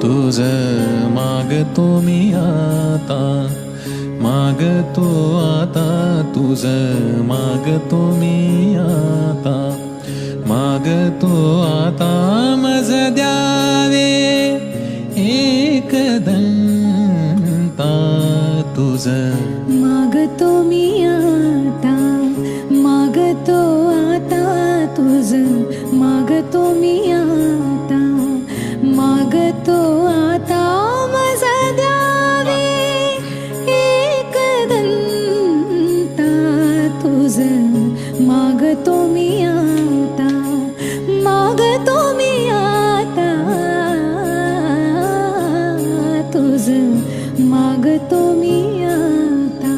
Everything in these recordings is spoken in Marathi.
तुझ मागतो मी आता, मागतो आता तुझ मागतो मी आता, मागतो आता मज द्यावे एक दंता तुझ मागतो मी आता, मागतो आता तुझ मागतो मी आता, मागतो आता मज द्यावे एक दंता तुझ मागतो मी आता, मागतो मी आता तुझ मागतो मी आता.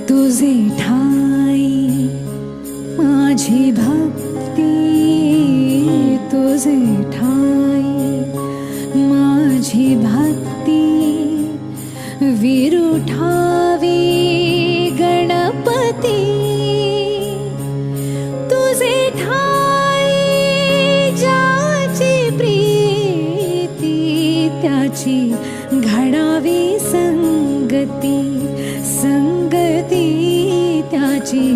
तुझे ठाई माझी भक्ती, तुझे ठाई माझी भक्ती, विरुठावी गणपती, तुझे ठाई ज्याची प्रीती त्याची घडावी संगती, संगती त्याची